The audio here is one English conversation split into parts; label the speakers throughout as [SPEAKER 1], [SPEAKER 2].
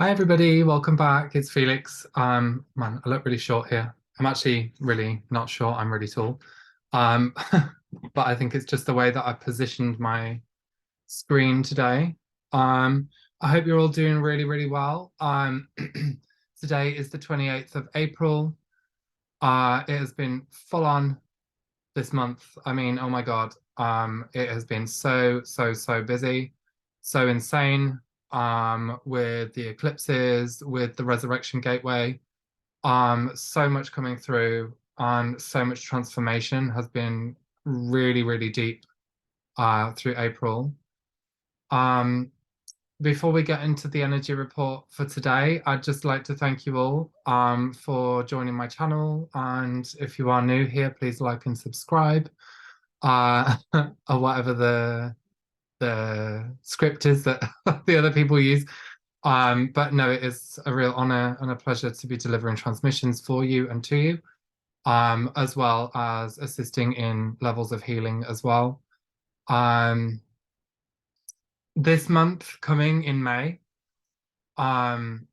[SPEAKER 1] Hi everybody, welcome back. It's Felix. Man, I look really short here. I'm actually really not short, I'm really tall. Um, but I think it's just the way that I positioned my screen today. I hope you're all doing really, really well. Today is the 28th of April. It has been full on this month. I mean, oh my God. It has been so busy, so insane. With the eclipses, with the Resurrection Gateway. So much coming through, so much transformation has been really, really deep through April. Um, Before we get into the energy report for today, I'd just like to thank you all for joining my channel. And if you are new here, please like and subscribe, or whatever the script is that the other people use. But no, it is a real honor and a pleasure to be delivering transmissions for you and to you, as well as assisting in levels of healing as well. Um, this month, coming in May, um,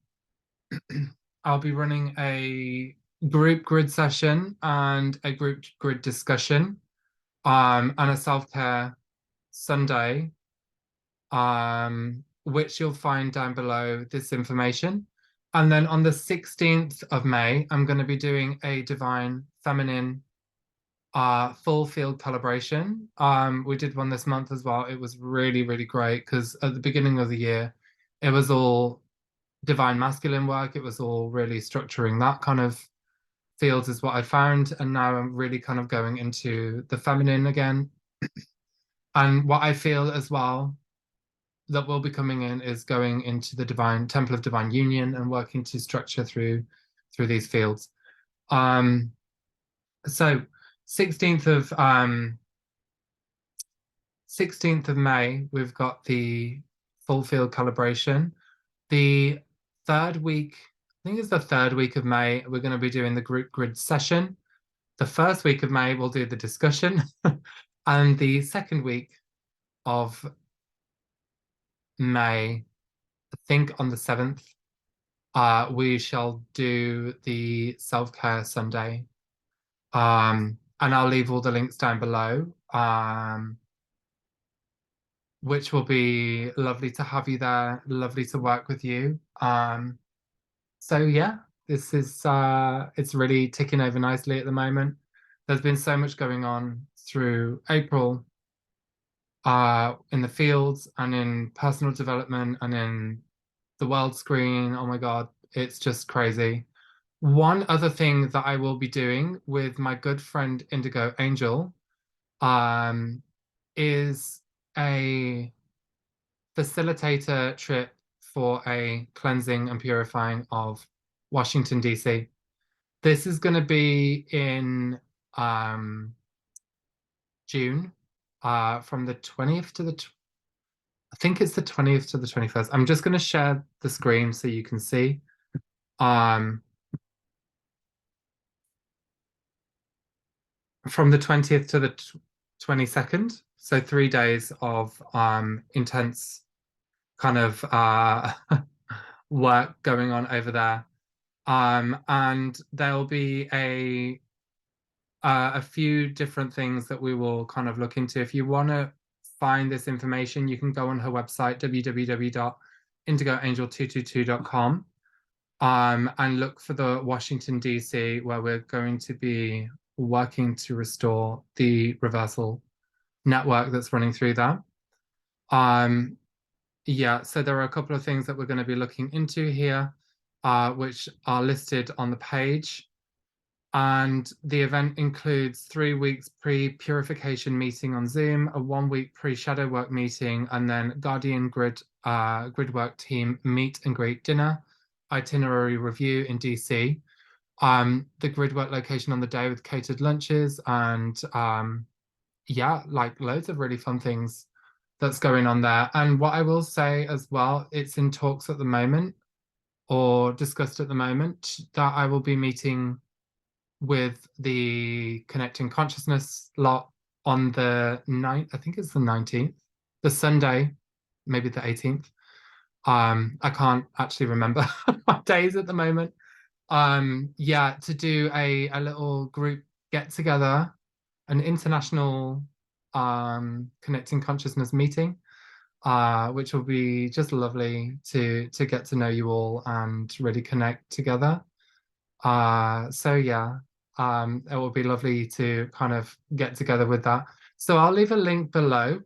[SPEAKER 1] I'll be running a group grid session and a group grid discussion, and a self-care Sunday, which you'll find down below this information. And then on the 16th of May, I'm going to be doing a divine feminine full field calibration. We did one this month as well. It was really, really great because at the beginning of the year, it was all divine masculine work. It was all really structuring that kind of fields is what I found. And now I'm really kind of going into the feminine again. And what I feel as well that will be coming in is going into the divine temple of divine union and working to structure through these fields. Um, so 16th of 16th of May, we've got the full field calibration. The third week, I think it's the third week of May, we're going to be doing the group grid session. The first week of May, we'll do the discussion. And the second week of May, I think on the 7th, we shall do the self-care Sunday. And I'll leave all the links down below, which will be lovely to have you there, lovely to work with you. So yeah, this is it's really ticking over nicely at the moment. There's been so much going on through April, in the fields and in personal development and in the world screen. Oh my God, it's just crazy. One other thing that I will be doing with my good friend Indigo Angel, um, is a facilitator trip for a cleansing and purifying of Washington, D.C. This is going to be in um, June, from the 20th to I think it's the 20th to the 21st. I'm just going to share the screen so you can see. Um, from the 20th to the 22nd. So 3 days of intense kind of work going on over there. And there'll be a few different things that we will kind of look into. If you want to find this information, you can go on her website, www.indigoangel222.com, and look for the Washington, D.C., where we're going to be working to restore the reversal network that's running through that. Yeah, so there are a couple of things that we're going to be looking into here, which are listed on the page. And the event includes 3 weeks pre-purification meeting on Zoom, a 1 week pre-shadow work meeting, and then Guardian Grid Gridwork team meet and greet dinner, itinerary review in DC. The Gridwork location on the day with catered lunches and yeah, like loads of really fun things that's going on there. And what I will say as well, it's in talks at the moment or discussed at the moment that I will be meeting with the Connecting Consciousness lot on the 9th, I think it's the 19th, the Sunday, maybe the 18th. I can't actually remember my days at the moment. Yeah, to do a little group get together, an international connecting consciousness meeting, which will be just lovely to get to know you all and really connect together. So yeah, it will be lovely to kind of get together with that. So I'll leave a link below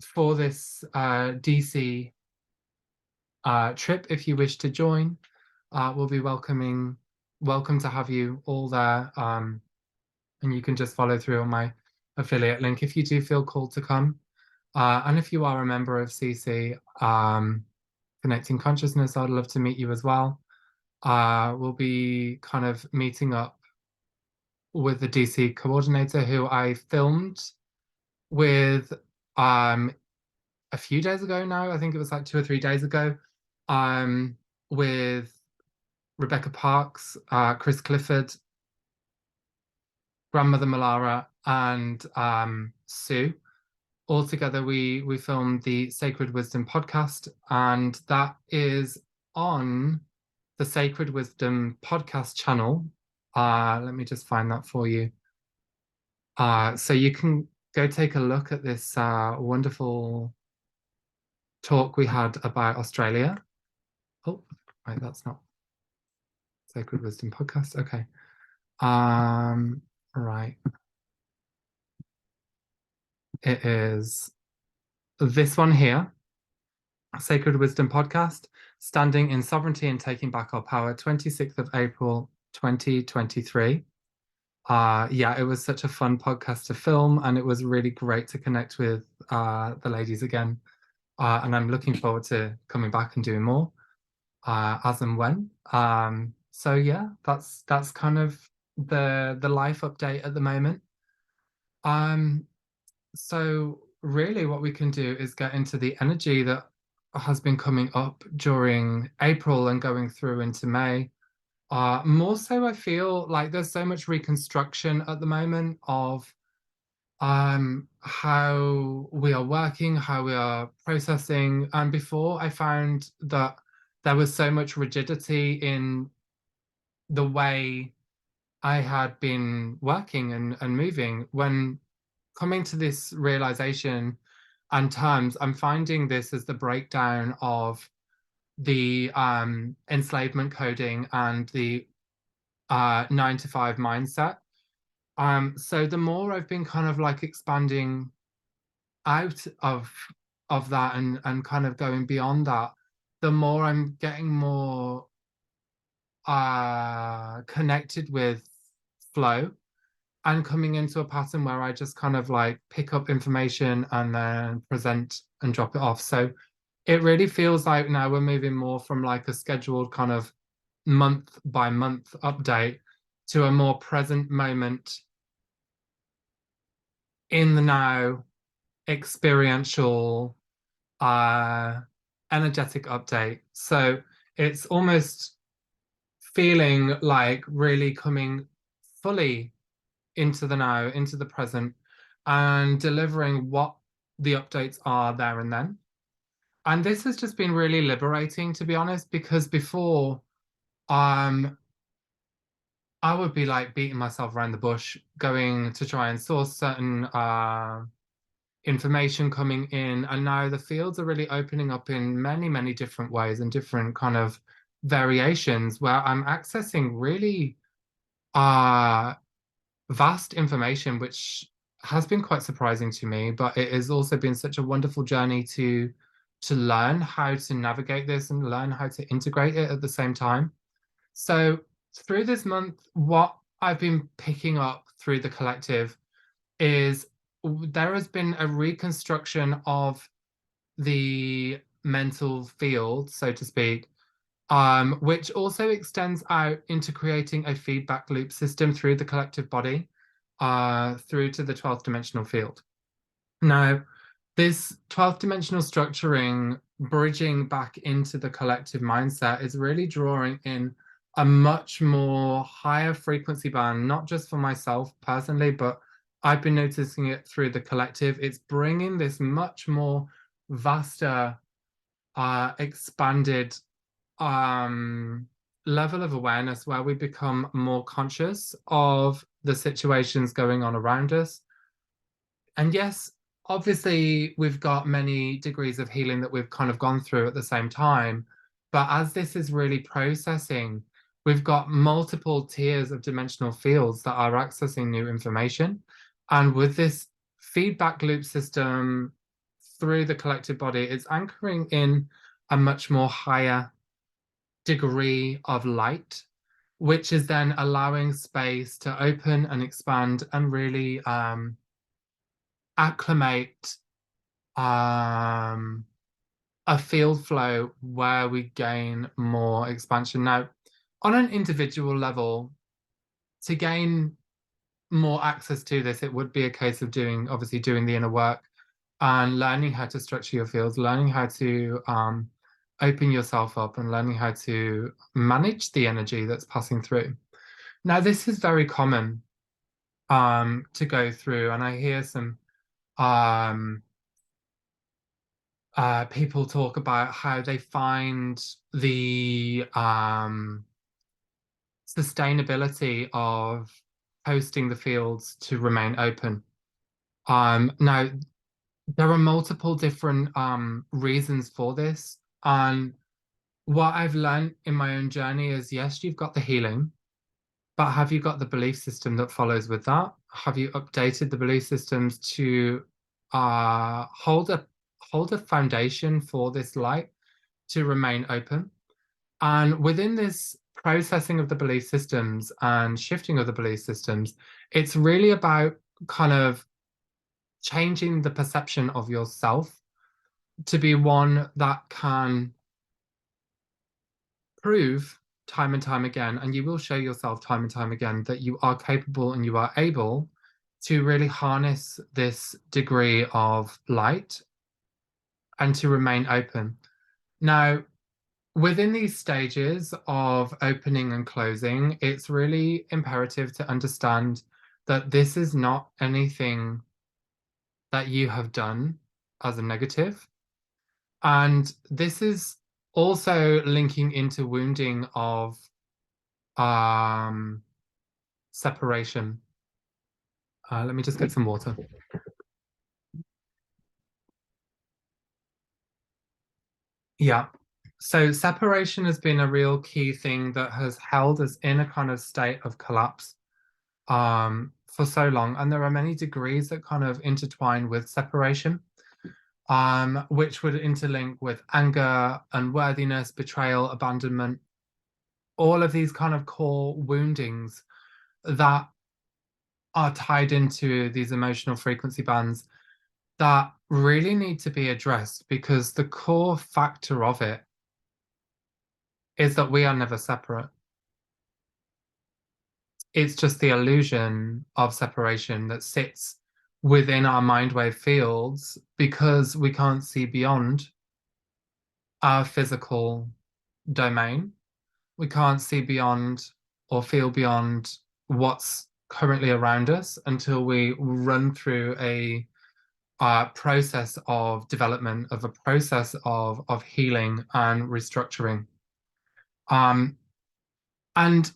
[SPEAKER 1] for this DC trip if you wish to join. We'll be welcome to have you all there. And you can just follow through on my affiliate link if you do feel called to come. And if you are a member of CC, Connecting Consciousness, I'd love to meet you as well. We'll be kind of meeting up with the DC coordinator who I filmed with a few days ago now. I think it was like 2 or 3 days ago, with Rebecca Parks, Chris Clifford, Grandmother Malara, and Sue. All together, we filmed the Sacred Wisdom podcast, and that is on the Sacred Wisdom podcast channel. Let me just find that for you. So you can go take a look at this wonderful talk we had about Australia. Oh, right, that's not Sacred Wisdom podcast. Okay. Right. It is this one here, Sacred Wisdom podcast, Standing in Sovereignty and Taking Back Our Power, 26th of April, 2023. Yeah, it was such a fun podcast to film, and it was really great to connect with the ladies again. And I'm looking forward to coming back and doing more as and when. So yeah, that's kind of the life update at the moment. So really what we can do is get into the energy that has been coming up during April and going through into May. More so, I feel like there's so much reconstruction at the moment of how we are working, how we are processing. And before, I found that there was so much rigidity in the way I had been working and moving. When coming to this realization and terms, I'm finding this as the breakdown of the enslavement coding and the 9 to 5 mindset. So the more I've been kind of like expanding out of that and kind of going beyond that, the more I'm getting more connected with flow and coming into a pattern where I just kind of like pick up information and then present and drop it off. So it really feels like now we're moving more from like a scheduled kind of month by month update to a more present moment in the now, experiential, energetic update. So it's almost feeling like really coming fully into the now, into the present, and delivering what the updates are there and then. And this has just been really liberating, to be honest, because before, I would be like beating myself around the bush, going to try and source certain information coming in. And now the fields are really opening up in many, many different ways and different kind of variations where I'm accessing really vast information, which has been quite surprising to me, but it has also been such a wonderful journey to learn how to navigate this and learn how to integrate it at the same time. So through this month, what I've been picking up through the collective is there has been a reconstruction of the mental field, so to speak, which also extends out into creating a feedback loop system through the collective body, through to the 12th dimensional field. Now, this 12th dimensional structuring, bridging back into the collective mindset, is really drawing in a much more higher frequency band, not just for myself personally, but I've been noticing it through the collective. It's bringing this much more vaster, expanded level of awareness where we become more conscious of the situations going on around us. And yes, obviously, we've got many degrees of healing that we've kind of gone through at the same time. But as this is really processing, we've got multiple tiers of dimensional fields that are accessing new information. And with this feedback loop system through the collective body, it's anchoring in a much more higher degree of light, which is then allowing space to open and expand and really acclimate a field flow where we gain more expansion. Now, on an individual level, to gain more access to this, it would be a case of obviously doing the inner work and learning how to structure your fields, learning how to open yourself up and learning how to manage the energy that's passing through. Now, this is very common to go through, and I hear some people talk about how they find the sustainability of hosting the fields to remain open. Now, there are multiple different reasons for this. And what I've learned in my own journey is, yes, you've got the healing, but have you got the belief system that follows with that? Have you updated the belief systems to hold a foundation for this light to remain open? And within this processing of the belief systems and shifting of the belief systems, it's really about kind of changing the perception of yourself to be one that can prove time and time again, and you will show yourself time and time again that you are capable and you are able to really harness this degree of light and to remain open. Now, within these stages of opening and closing, it's really imperative to understand that this is not anything that you have done as a negative. And this is also linking into wounding of separation. Let me just get some water. Yeah. So separation has been a real key thing that has held us in a kind of state of collapse for so long. And there are many degrees that kind of intertwine with separation, which would interlink with anger, unworthiness, betrayal, abandonment, all of these kind of core woundings that are tied into these emotional frequency bands that really need to be addressed, because the core factor of it is that we are never separate. It's just the illusion of separation that sits within our mind wave fields because we can't see beyond our physical domain. We can't see beyond or feel beyond what's currently around us until we run through a process of development, of a process of healing and restructuring. And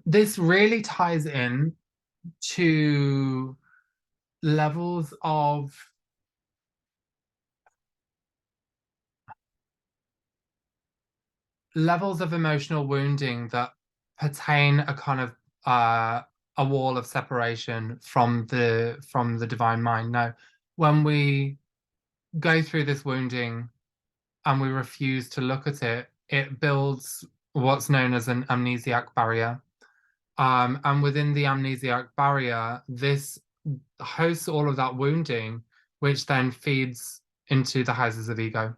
[SPEAKER 1] this really ties in to levels of emotional wounding that pertain a kind of a wall of separation from the divine mind. Now, when we go through this wounding and we refuse to look at it, it builds what's known as an amnesiac barrier. And within the amnesiac barrier, this hosts all of that wounding, which then feeds into the houses of ego.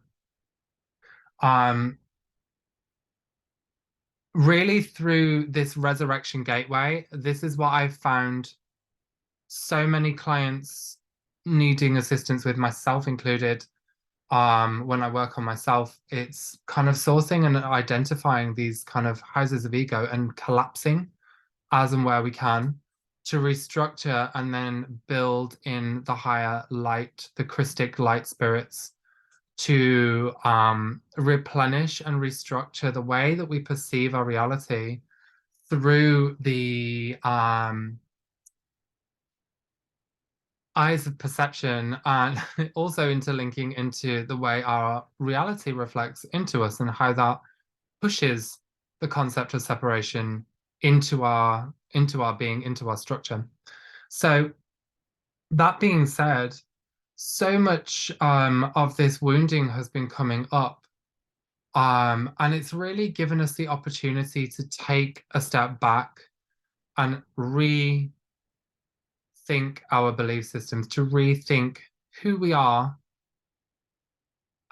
[SPEAKER 1] Really, through this resurrection gateway, this is what I've found so many clients needing assistance with, myself included. When I work on myself, it's kind of sourcing and identifying these kind of houses of ego and collapsing as and where we can to restructure and then build in the higher light, the Christic light spirits, to replenish and restructure the way that we perceive our reality through the eyes of perception, and also interlinking into the way our reality reflects into us and how that pushes the concept of separation into our being, into our structure. So that being said, so much of this wounding has been coming up, and it's really given us the opportunity to take a step back and rethink our belief systems, to rethink who we are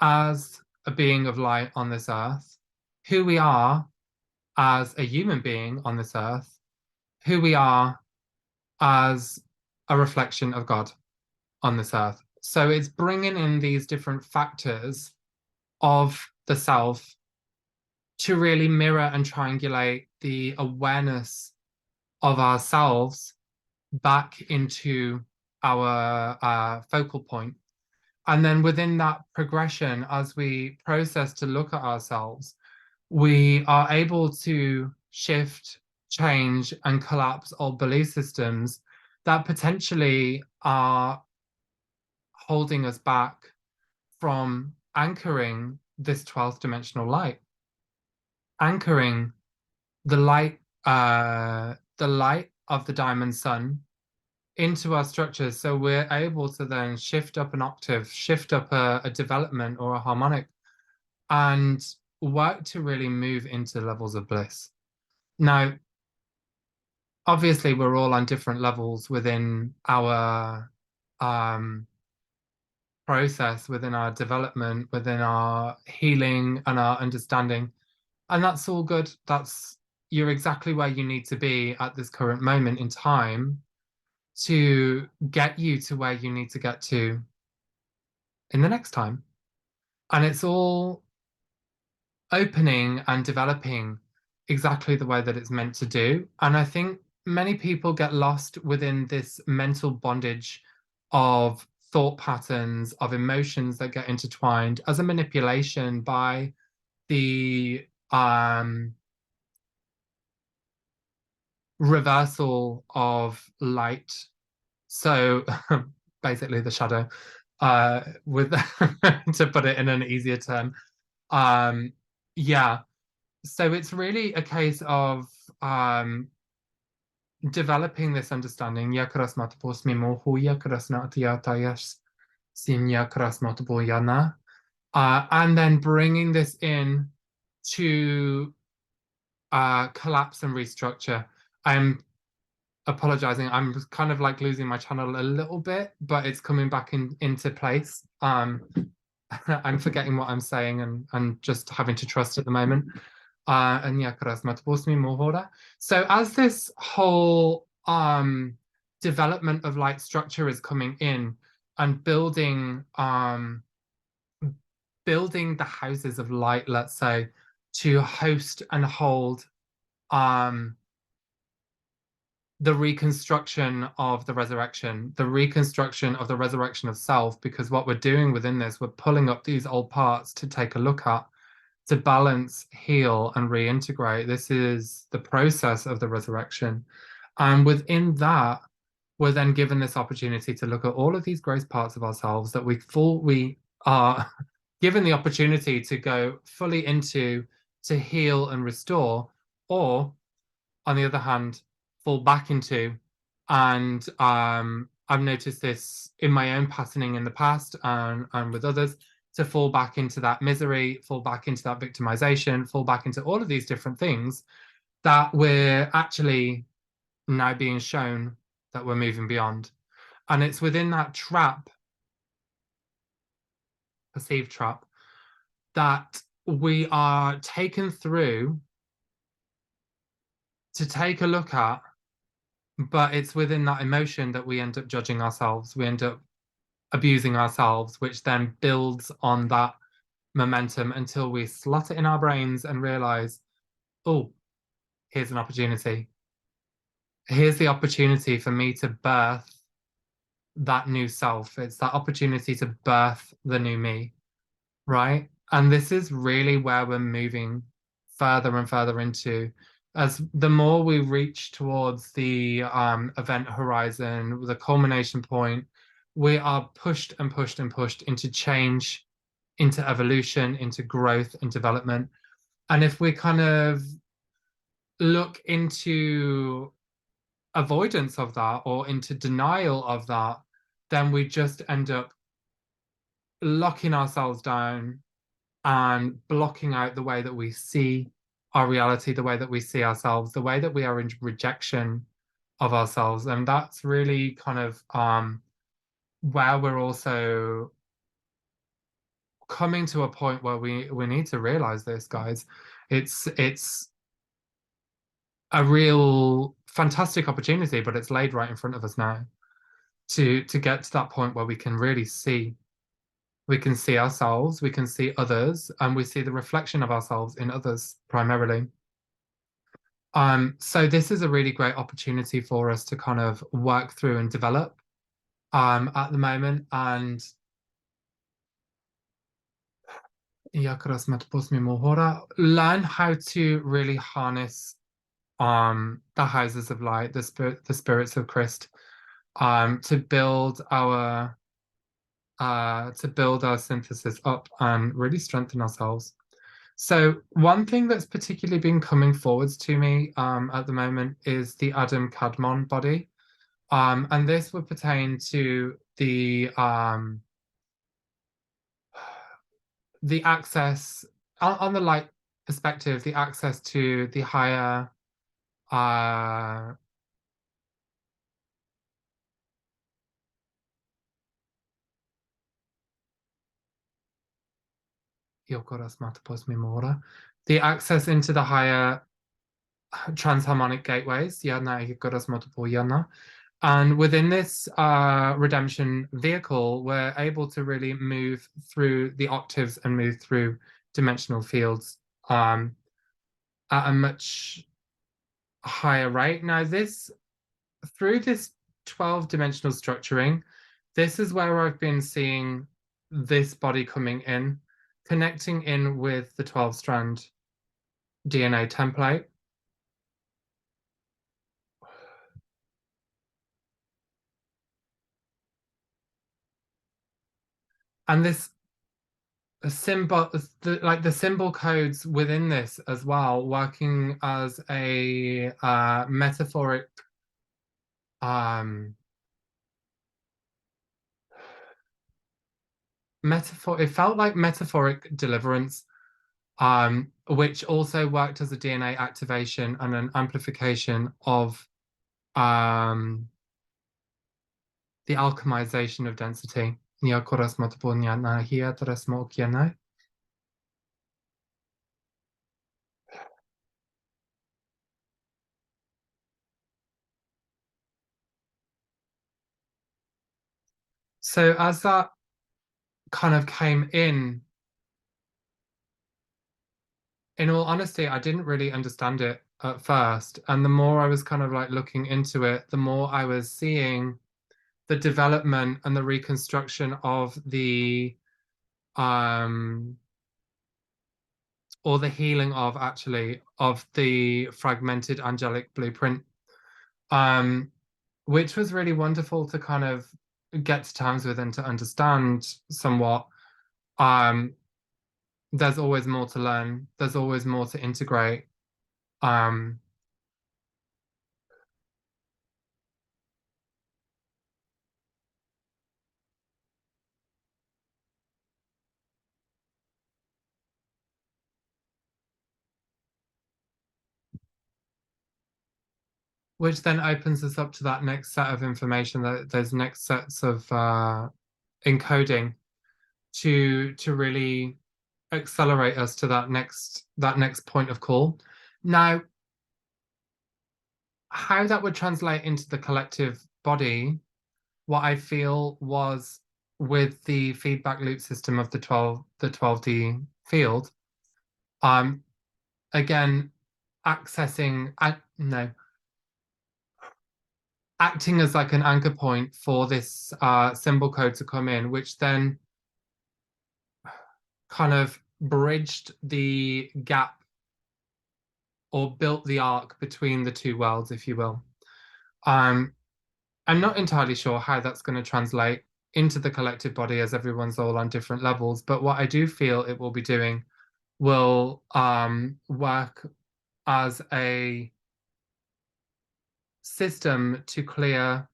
[SPEAKER 1] as a being of light on this earth, who we are as a human being on this earth, who we are as a reflection of God on this earth. So it's bringing in these different factors of the self to really mirror and triangulate the awareness of ourselves back into our focal point. And then within that progression, as we process to look at ourselves, we are able to shift, change, and collapse old belief systems that potentially are holding us back from anchoring this 12th dimensional light, anchoring the light, the light of the diamond sun into our structures, so we're able to then shift up an octave, shift up a development or a harmonic, and work to really move into levels of bliss. Now, obviously, we're all on different levels within our process, within our development, within our healing and our understanding. And that's all good. You're exactly where you need to be at this current moment in time to get you to where you need to get to in the next time. And it's all opening and developing exactly the way that it's meant to do. And I think many people get lost within this mental bondage of thought patterns, of emotions that get intertwined as a manipulation by the reversal of light. So basically the shadow, with to put it in an easier term. Yeah. So it's really a case of developing this understanding. And then bringing this in to collapse and restructure. I'm apologizing. I'm kind of like losing my channel a little bit, but it's coming back into place. I'm forgetting what I'm saying and just having to trust at the moment. So as this whole development of light structure is coming in and building the houses of light, let's say, to host and hold the reconstruction of the resurrection, the reconstruction of the resurrection of self, because what we're doing within this, we're pulling up these old parts to take a look at, to balance, heal, and reintegrate. This is the process of the resurrection. And within that, we're then given this opportunity to look at all of these gross parts of ourselves that we are given the opportunity to go fully into, to heal and restore, or on the other hand, fall back into. And I've noticed this in my own patterning in the past and with others, to fall back into that misery, fall back into that victimization, fall back into all of these different things that we're actually now being shown that we're moving beyond. And it's within that trap, perceived trap, that we are taken through to take a look at, but it's within that emotion that we end up judging ourselves. We end up abusing ourselves, which then builds on that momentum until we slot it in our brains and realize, oh, here's an opportunity. Here's the opportunity for me to birth that new self. It's that opportunity to birth the new me. right? And this is really where we're moving further and further into. As the more we reach towards the event horizon, the culmination point, we are pushed and pushed and pushed into change, into evolution, into growth and development. And if we kind of look into avoidance of that or into denial of that, then we just end up locking ourselves down and blocking out the way that we see our reality, the way that we see ourselves, the way that we are in rejection of ourselves. And that's really kind of where we're also coming to a point where we need to realize this, guys. It's a real fantastic opportunity, but it's laid right in front of us now to get to that point where we can really see. We can see ourselves, we can see others, and we see the reflection of ourselves in others primarily. So this is a really great opportunity for us to kind of work through and develop at the moment. And learn how to really harness the houses of light, the spirits of Christ, to build our synthesis up and really strengthen ourselves. So one thing that's particularly been coming forwards to me at the moment is the Adam Kadmon body. And this would pertain to the access on the light perspective, the access to the higher the access into the higher transharmonic gateways. And within this redemption vehicle, we're able to really move through the octaves and move through dimensional fields at a much higher rate. Now, through this 12-dimensional structuring, this is where I've been seeing this body coming in, connecting in with the 12-strand DNA template. And this symbol, the symbol codes within this as well, working as a metaphoric metaphor. It felt like metaphoric deliverance, which also worked as a DNA activation and an amplification of the alchemization of density. So as that kind of came in all honesty, I didn't really understand it at first. And the more I was kind of like looking into it, the more I was seeing the development and the reconstruction of the or the healing of actually of the fragmented angelic blueprint, which was really wonderful to kind of get to terms with and to understand somewhat. There's always more to learn. There's always more to integrate. Which then opens us up to that next set of information, that those next sets of encoding to really accelerate us to that next point of call. Now, how that would translate into the collective body, what I feel was with the feedback loop system of the 12D field, again, accessing no acting as like an anchor point for this symbol code to come in, which then kind of bridged the gap or built the arc between the two worlds, if you will. Um, I'm not entirely sure how that's going to translate into the collective body as everyone's all on different levels, but what I do feel it will be doing will work as a system to clear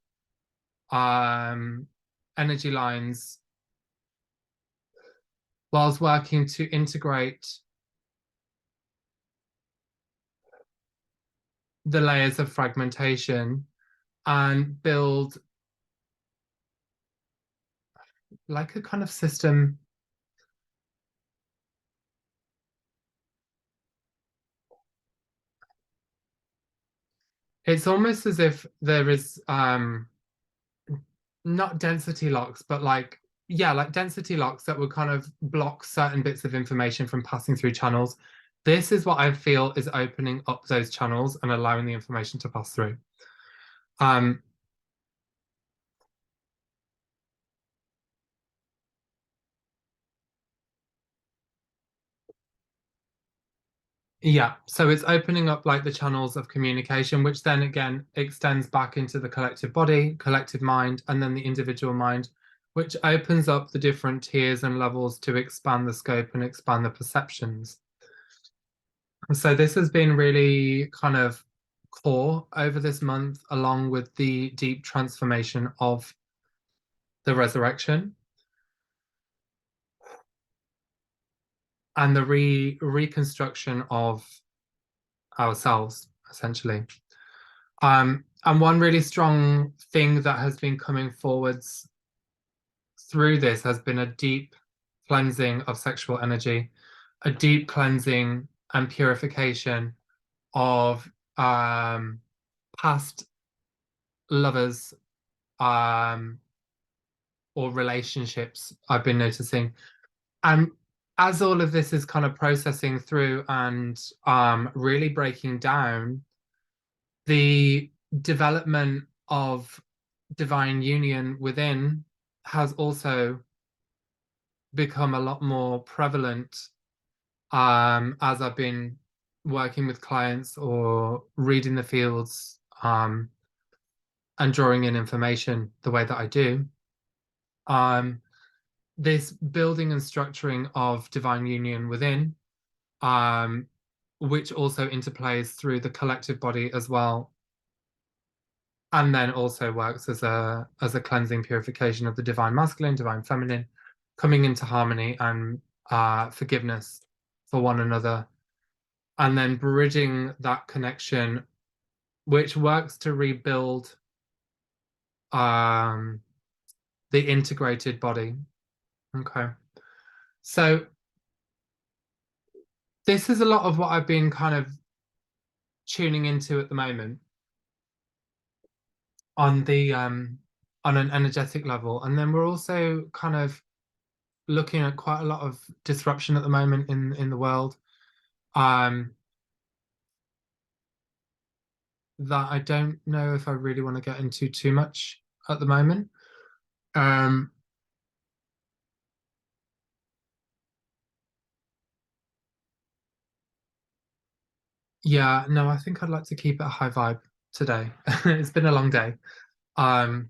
[SPEAKER 1] energy lines whilst working to integrate the layers of fragmentation and build like a kind of system. It's almost as if there is not density locks, but like, yeah, like density locks that would kind of block certain bits of information from passing through channels. This is what I feel is opening up those channels and allowing the information to pass through. Um, yeah, so it's opening up like the channels of communication, which then again extends back into the collective body, collective mind, and then the individual mind, which opens up the different tiers and levels to expand the scope and expand the perceptions. So this has been really kind of core over this month, along with the deep transformation of the resurrection and the reconstruction of ourselves, essentially. And one really strong thing that has been coming forwards through this has been a deep cleansing of sexual energy, a deep cleansing and purification of past lovers or relationships I've been noticing. And as all of this is kind of processing through and really breaking down, the development of divine union within has also become a lot more prevalent as I've been working with clients or reading the fields and drawing in information the way that I do. This building and structuring of divine union within, which also interplays through the collective body as well, and then also works as a cleansing purification of the divine masculine, divine feminine, coming into harmony and forgiveness for one another, and then bridging that connection, which works to rebuild the integrated body. Okay. So this is a lot of what I've been kind of tuning into at the moment on an energetic level. And then we're also kind of looking at quite a lot of disruption at the moment in the world. That I don't know if I really want to get into too much at the moment. Um, yeah, no, I think I'd like to keep it a high vibe today. It's been a long day. Um,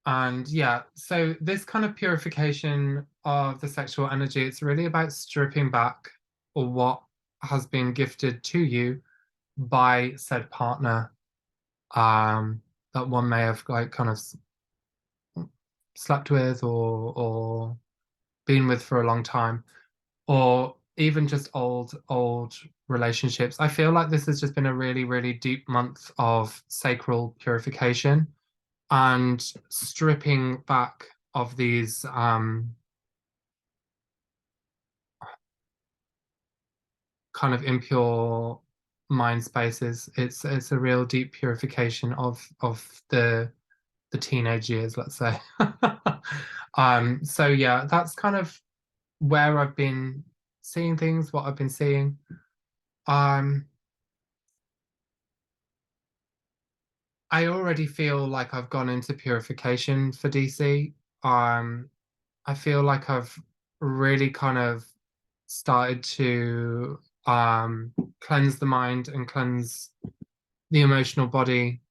[SPEAKER 1] and yeah, so this kind of purification of the sexual energy, it's really about stripping back what has been gifted to you by said partner, that one may have like kind of slept with or been with for a long time, or even just old relationships. I feel like this has just been a really deep month of sacral purification and stripping back of these kind of impure mind spaces. It's a real deep purification of the teenage years, let's say. So yeah, that's kind of where I've been seeing things, what I've been seeing. Um, I already feel like I've gone into purification for DC. I feel like I've really kind of started to cleanse the mind and cleanse the emotional body,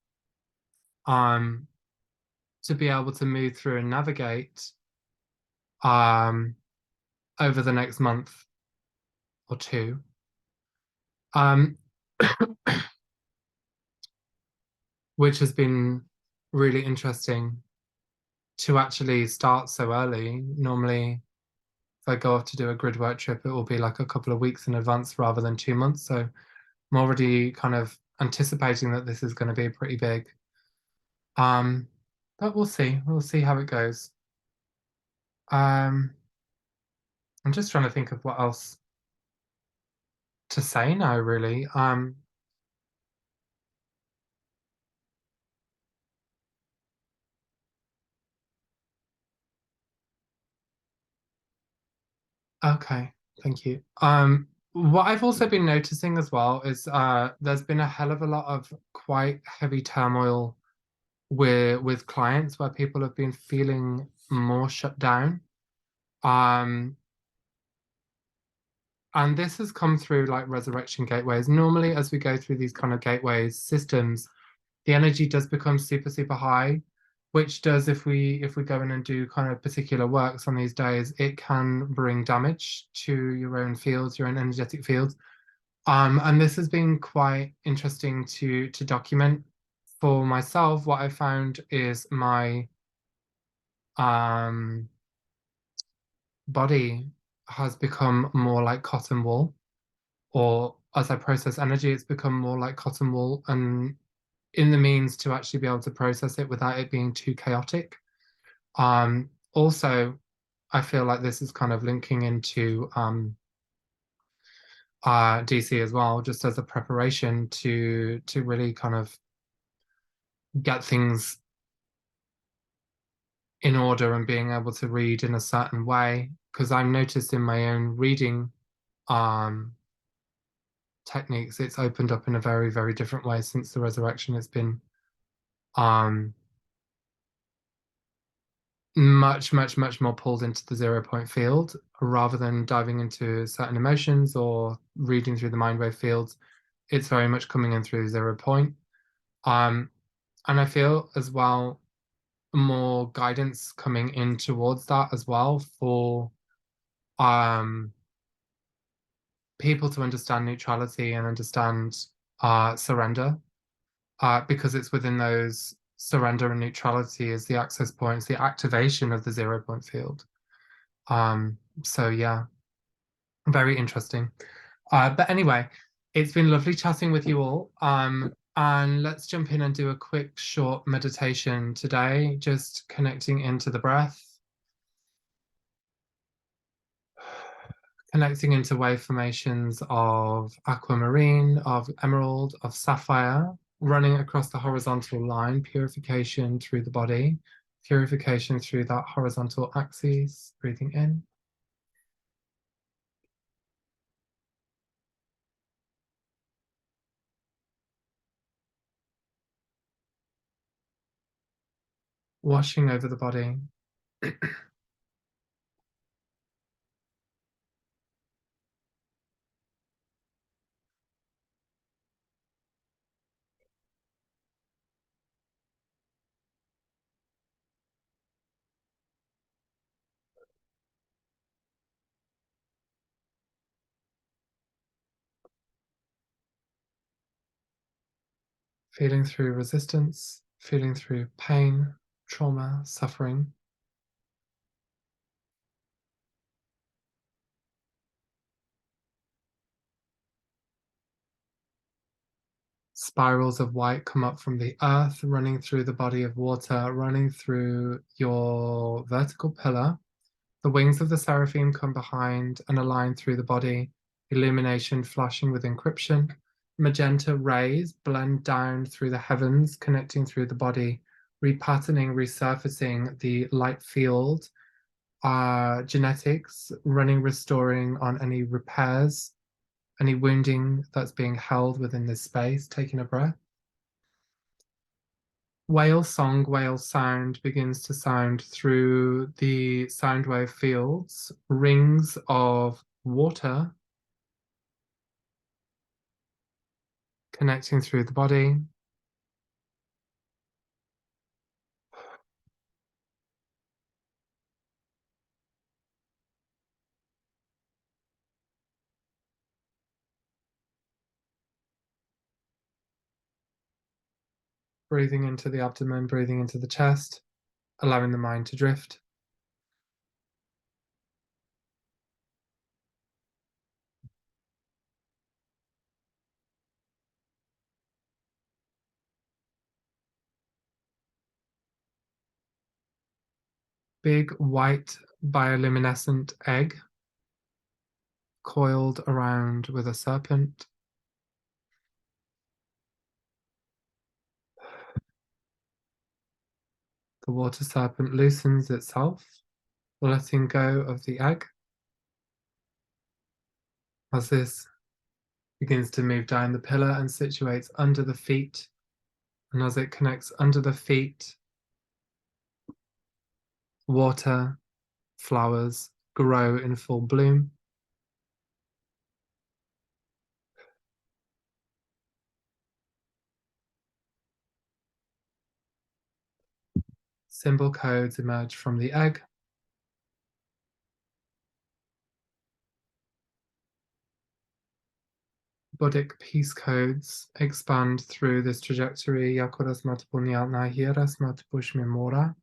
[SPEAKER 1] um, to be able to move through and navigate um, over the next month or two. Um, which has been really interesting to actually start so early. Normally, if I go off to do a grid work trip, it will be like a couple of weeks in advance rather than 2 months. So I'm already kind of anticipating that this is going to be pretty big. But we'll see. We'll see how it goes. Um, I'm just trying to think of what else to say now, really. Okay, thank you. What I've also been noticing as well is there's been a hell of a lot of quite heavy turmoil with clients where people have been feeling more shut down. Um, and this has come through like resurrection gateways. Normally, as we go through these kind of gateways systems, the energy does become super, super high, which does, if we go in and do kind of particular works on these days, it can bring damage to your own fields, your own energetic fields. And this has been quite interesting to document for myself. What I found is my um body has become more like cotton wool, or as I process energy, it's become more like cotton wool, and in the means to actually be able to process it without it being too chaotic. Also, I feel like this is kind of linking into DC as well, just as a preparation to really kind of get things in order and being able to read in a certain way. Because I've noticed in my own reading um, techniques, it's opened up in a very, very different way since the resurrection. It's been um, much, much, much more pulled into the 0 point field rather than diving into certain emotions or reading through the mind wave fields. It's very much coming in through 0 point. Um, and I feel as well more guidance coming in towards that as well for um, people to understand neutrality and understand surrender, because it's within those surrender and neutrality is the access points, the activation of the 0 point field. So yeah, very interesting. But anyway, it's been lovely chatting with you all. And let's jump in and do a quick short meditation today, just connecting into the breath, connecting into wave formations of aquamarine, of emerald, of sapphire, running across the horizontal line, purification through the body, purification through that horizontal axis, breathing in. Washing over the body. Feeling through resistance, feeling through pain, trauma, suffering. Spirals of white come up from the earth, running through the body of water, running through your vertical pillar. The wings of the seraphim come behind and align through the body, illumination flashing with encryption. Magenta rays blend down through the heavens, connecting through the body, repatterning, resurfacing the light field. Genetics running, restoring on any repairs, any wounding that's being held within this space. Taking a breath. Whale song, whale sound begins to sound through the sound wave fields, rings of water connecting through the body, breathing into the abdomen, breathing into the chest, allowing the mind to drift. Big white bioluminescent egg coiled around with a serpent. The water serpent loosens itself, letting go of the egg. As this begins to move down the pillar and situates under the feet, and as it connects under the feet, water, flowers grow in full bloom. Symbol codes emerge from the egg. Buddhic peace codes expand through this trajectory. Yakuras matapunya nahiras matapush memora.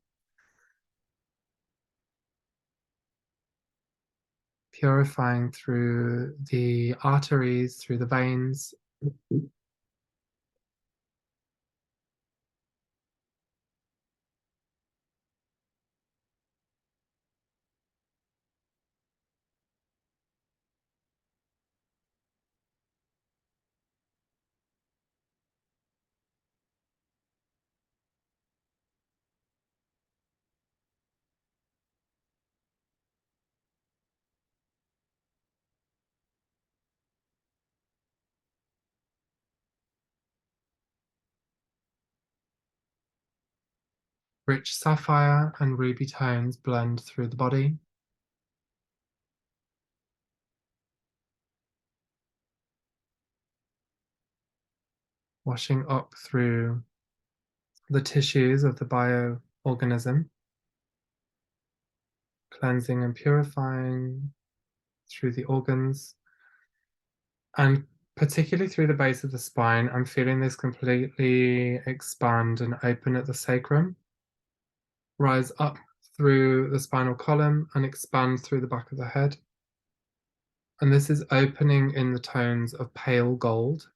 [SPEAKER 1] Purifying through the arteries, through the veins. Rich sapphire and ruby tones blend through the body. Washing up through the tissues of the bioorganism, cleansing and purifying through the organs, and particularly through the base of the spine. I'm feeling this completely expand and open at the sacrum, rise up through the spinal column and expand through the back of the head. And this is opening in the tones of pale gold.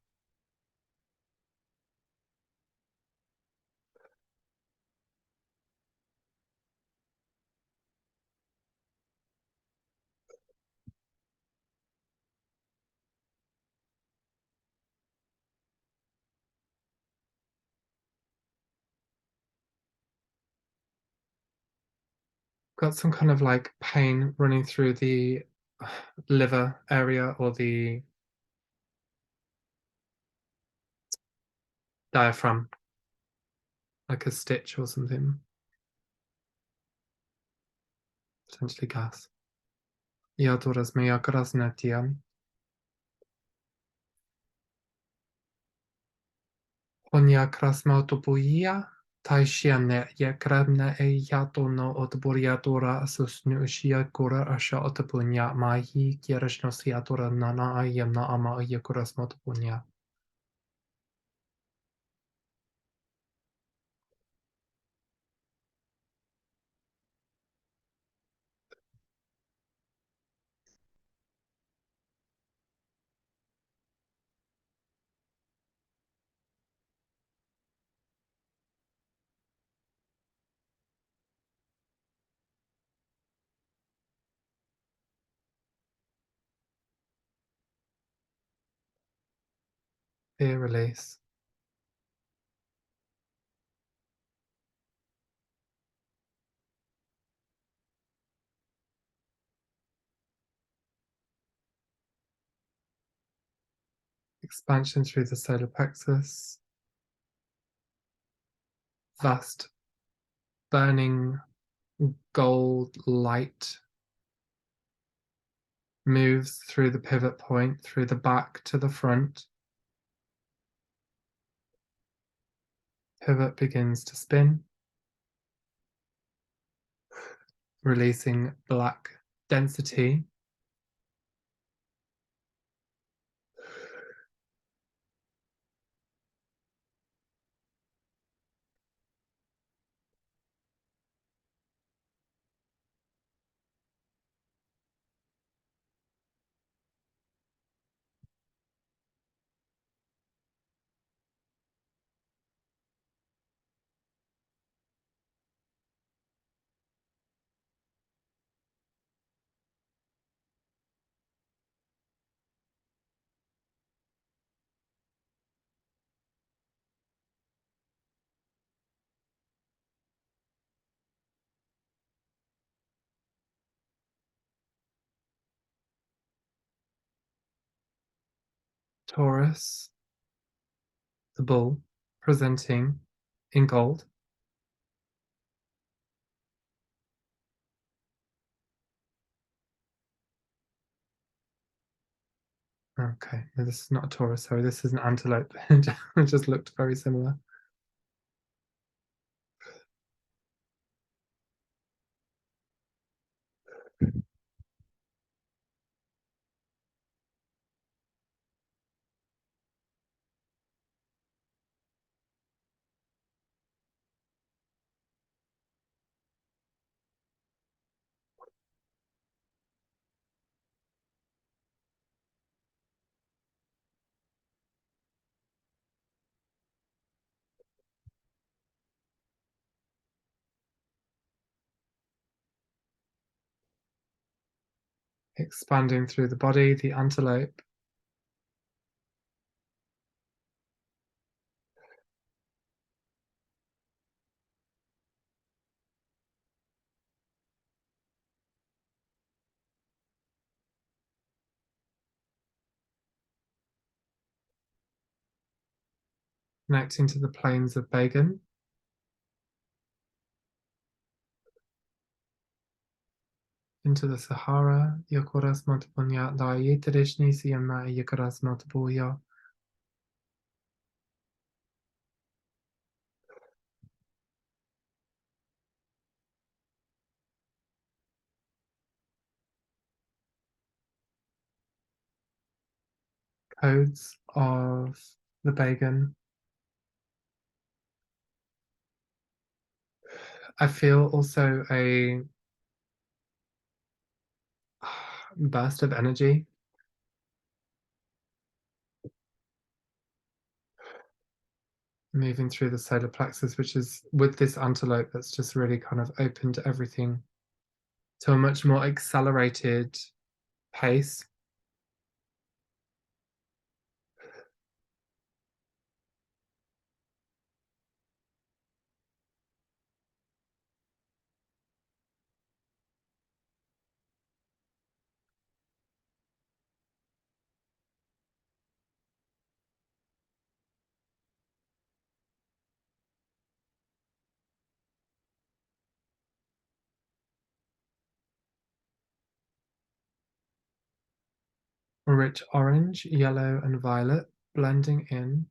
[SPEAKER 1] Got some kind of like pain running through the liver area or the diaphragm, like a stitch or something, potentially gas. Iadoras meakras netian. Honia krasmautopuia, taishiane yakrabne e yatono otboriatora asusnushia kura asha otapunya mahi kierashnosiatora nana ayamna ama yakurasmautopunya. Fear release. Expansion through the solar plexus. Vast, burning gold light moves through the pivot point, through the back to the front. Pivot begins to spin, releasing black density. Taurus, the bull, presenting in gold. Okay, no, this is not a Taurus, sorry, this is an antelope. It just looked very similar. Expanding through the body, the antelope. Connecting to the plains of Bagan. Into the Sahara, Yakuras Matapunya, La Yitrishni Siamna, Yakuras Matabuya. Codes of the Bagan. I feel also a burst of energy. Moving through the solar plexus, which is with this antelope that's just really kind of opened everything to a much more accelerated pace. Rich orange, yellow, and violet blending in.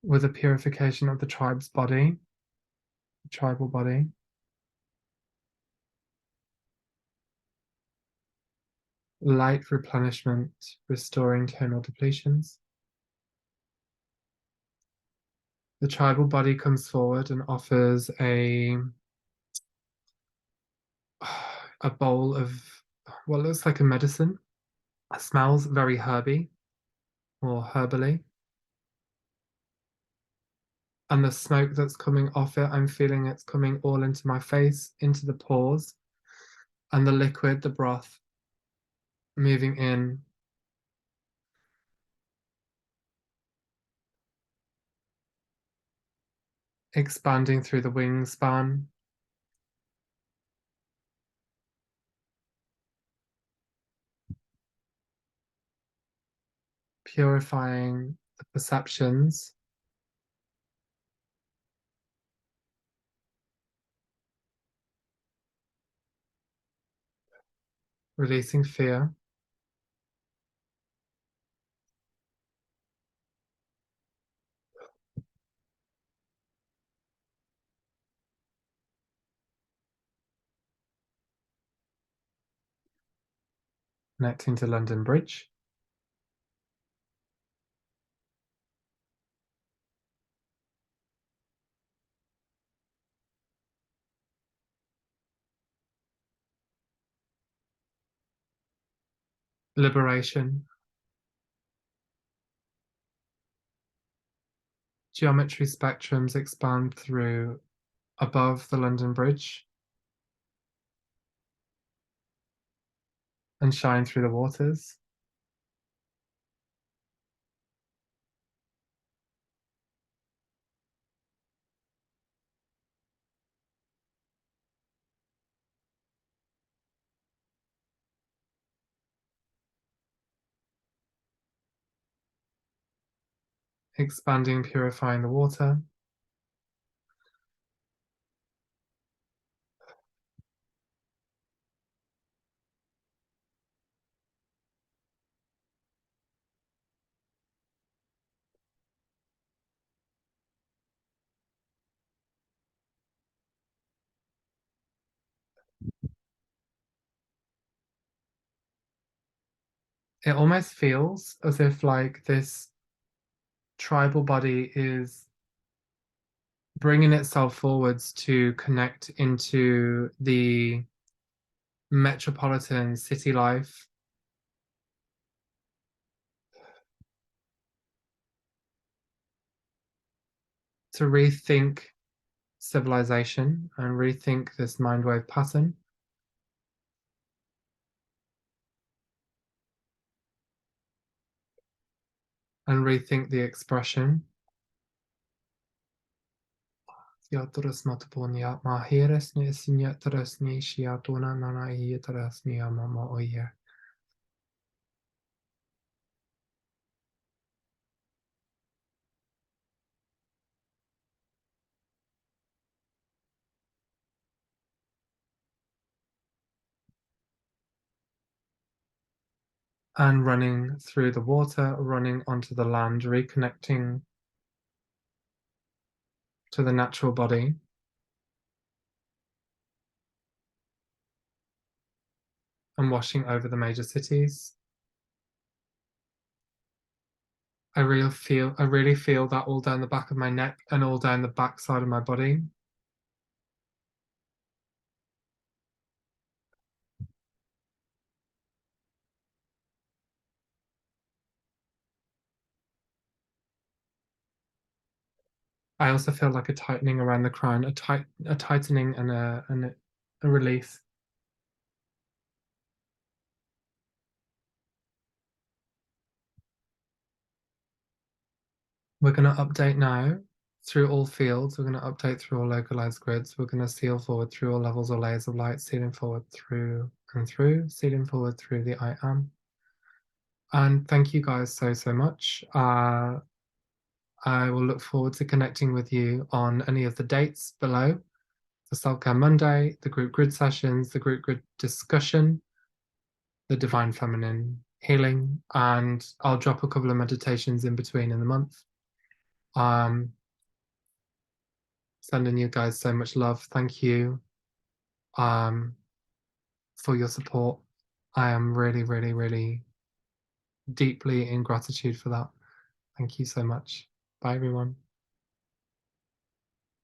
[SPEAKER 1] With a purification of the tribe's body, the tribal body. Light replenishment, restoring tonal depletions. The tribal body comes forward and offers a bowl of what looks like a medicine. It smells very herby or herbally. And the smoke that's coming off it, I'm feeling it's coming all into my face, into the pores, and the liquid, the broth, moving in. expanding through the wingspan, purifying the perceptions, releasing fear, connecting to London Bridge, liberation, geometry spectrums expand through above the London Bridge and shine through the waters. Expanding, purifying the water. It almost feels as if like this tribal body is bringing itself forwards to connect into the metropolitan city life, to rethink civilization and rethink this mind wave pattern. And rethink the expression. And running through the water, running onto the land, reconnecting to the natural body. And washing over the major cities. I really feel that all down the back of my neck and all down the back side of my body. I also feel like a tightening around the crown, a tightening and a release. We're going to update now through all fields. We're going to update through all localized grids. We're going to seal forward through all levels or layers of light, sealing forward through and through, sealing forward through the I am. And thank you guys so much. I will look forward to connecting with you on any of the dates below. The Self-Care Monday, the group grid sessions, the group grid discussion, the Divine Feminine healing, and I'll drop a couple of meditations in between in the month. Sending you guys so much love. Thank you for your support. I am really deeply in gratitude for that. Thank you so much. Bye, everyone.